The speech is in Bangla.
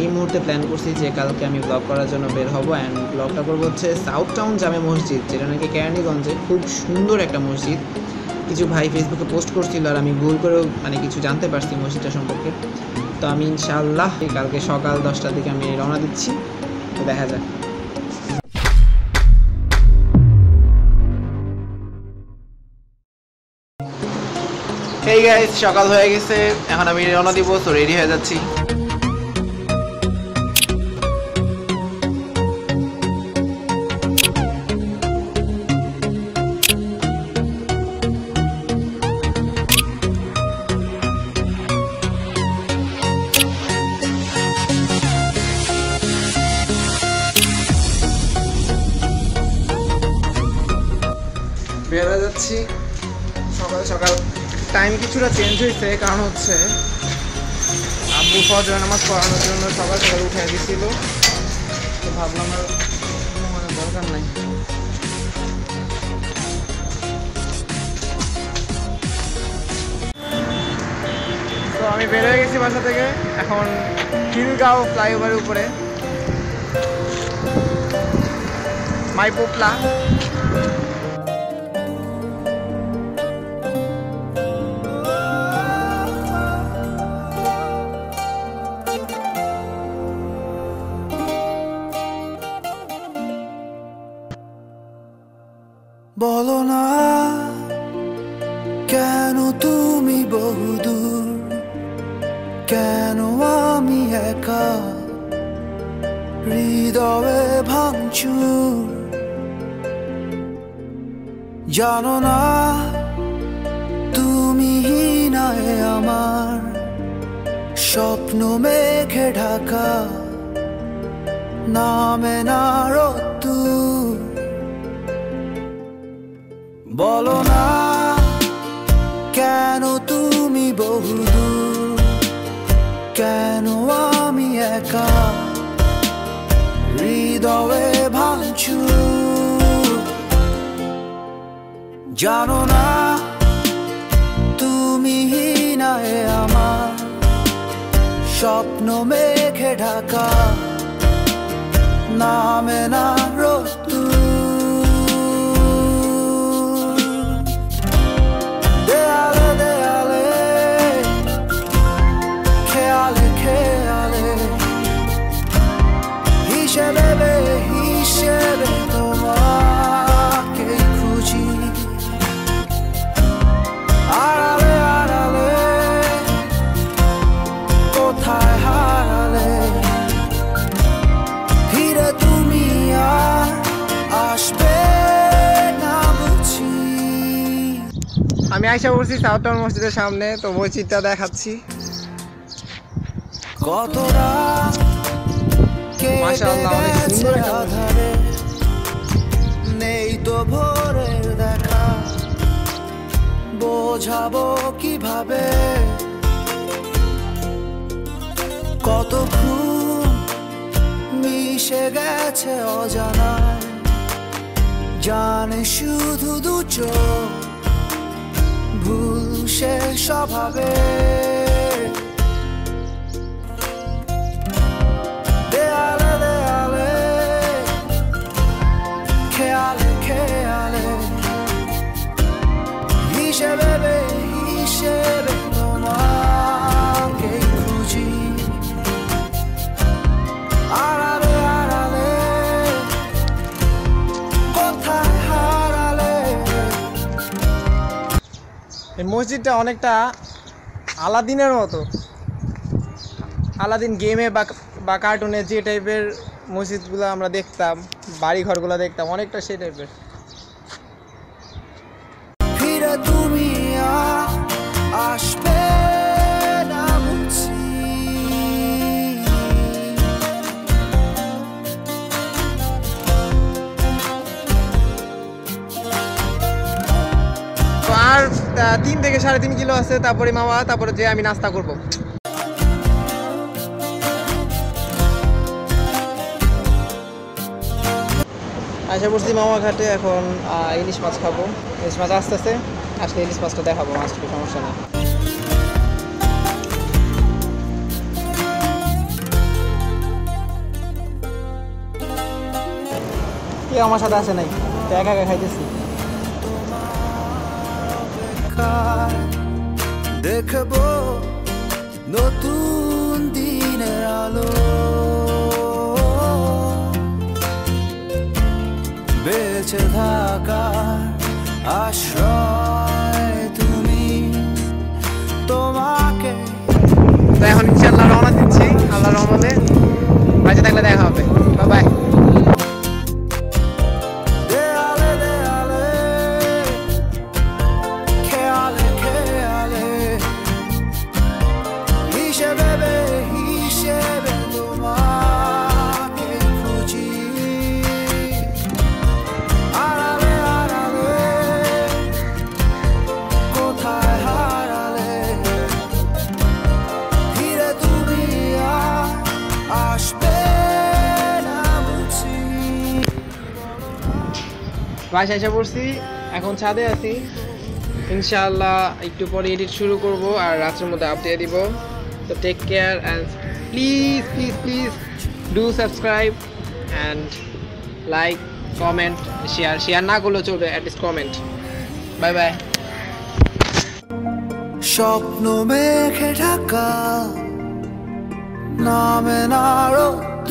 এই মুহূর্তে প্ল্যান করছি যে কালকে আমি ব্লগ করার জন্য বের হব অ্যান্ড ব্লগটা করবো হচ্ছে সাউথ টাউন জামে মসজিদ, যেটা নাকি কেরানীগঞ্জে খুব সুন্দর একটা মসজিদ। কিছু ভাই ফেসবুকে পোস্ট করছিল আর আমি ভুল করেও মানে কিছু জানতে পারছি মসজিদটা সম্পর্কে। তো আমি ইনশাআল্লাহ কালকে সকাল 10টার দিকে আমি রওনা দিচ্ছি, তো দেখা যাক। এই গাইস, সকাল হয়ে গেছে, এখন আমি রওনা দিব, তো রেডি হয়ে যাচ্ছি। বের হয়ে যাচ্ছি সকাল সকাল। টাইম কিছুটা চেঞ্জ হয়েছে, কারণ হচ্ছে আব্বু ফজর নামাজ পড়ানোর জন্য সকাল সকাল উঠে দিয়েছিল, তো ভাবলাম আর মানে দরকার নাই। তো আমি বের হয়ে গেছি বাসা থেকে, এখন খিলগাঁও ফ্লাইওভারের উপরে মাইপোপলা। বলো না কেন তুমি বহুদূর, কেন আমি একা হৃদয়ে ভাঙচুর। জানো না তুমি নাই আমার স্বপ্ন মেঘে ঢাকা, নামে না রোদ্দুর। বলো না কেন তুমি বহুদূর, কেন আমি একা হৃদয়ে ভাঙচুর। জানো না তুমি নাই আমার স্বপ্ন মেঘে ঢাকা, নামে না রোদ্দুর। হিসেবে তোমাকে খুঁজি, আড়ালে আড়ালে কোথায় হারালে, ফিরে তুমি আর আসবে না বুঝি। আমি আইসা পড়ছি সাউথ টাউন মসজিদের সামনে, তো মসজিদটা দেখাচ্ছি। কতটা আধারে নেই তো ভোরের দেখা, বোঝাবো কিভাবে কত খুন মিশে গেছে অজানায়, জানে শুধু দু চোখ ভুল সে স্বভাবে। হিসেবে তোমাকে খুঁজি, আড়ালে আড়ালে কোথায় হারালে। এই মসজিদটা অনেকটা আলাদিনের মতো, আলাদিন গেমে বা কার্টুনে যে টাইপের মসজিদগুলো আমরা দেখতাম, বাড়িঘরগুলো দেখতাম, অনেকটা সেই টাইপের। ফিরে তুমি আসবে না বুঝি। আর 3 থেকে 3.5 কিলো আছে, তারপরে মামা, তারপরে যে আমি নাস্তা করব। আশা করছি মামা ঘাটে, এখন ইলিশ মাছ খাবো। ইলিশ মাছ আস্তে আস্তে আসলে ইলিশ মাছটা দেখাবো, মাছটা সমস্যা নেই। কেউ আমার সাথে আসে নাই, তো একা একা খাইতেছি। দেখবো নতুন দিনের আলো, বেঁচে থাকার আশ্রয় তুমি, তোমাকে। তো এখন ইনশাআল্লাহ রওনা দিচ্ছি, আল্লাহর রহমতে বাড়িতে থাকলে দেখা হবে। Bye bye. দেয়ালে দেয়ালে, খেয়ালে খেয়ালে, হিসেবে বে হিসেবে তোমাকে খুঁজি, আড়ালে আড়ালে, কোথায় হারালে, ফিরে তুমি আর আসবে না বুঝি। বাসায় এসে পড়ছি, এখন ছাদে আছি। ইনশাআল্লাহ একটু পরে এডিট শুরু করব আর রাতের মধ্যে আপডেট দিব। তো take care and please please please do subscribe and like, comment, share না করলেও চলবে, অ্যাটলিস্ট কমেন্ট। Bye bye. স্বপ্ন মেঘে ঢাকা, নামে না রোদ,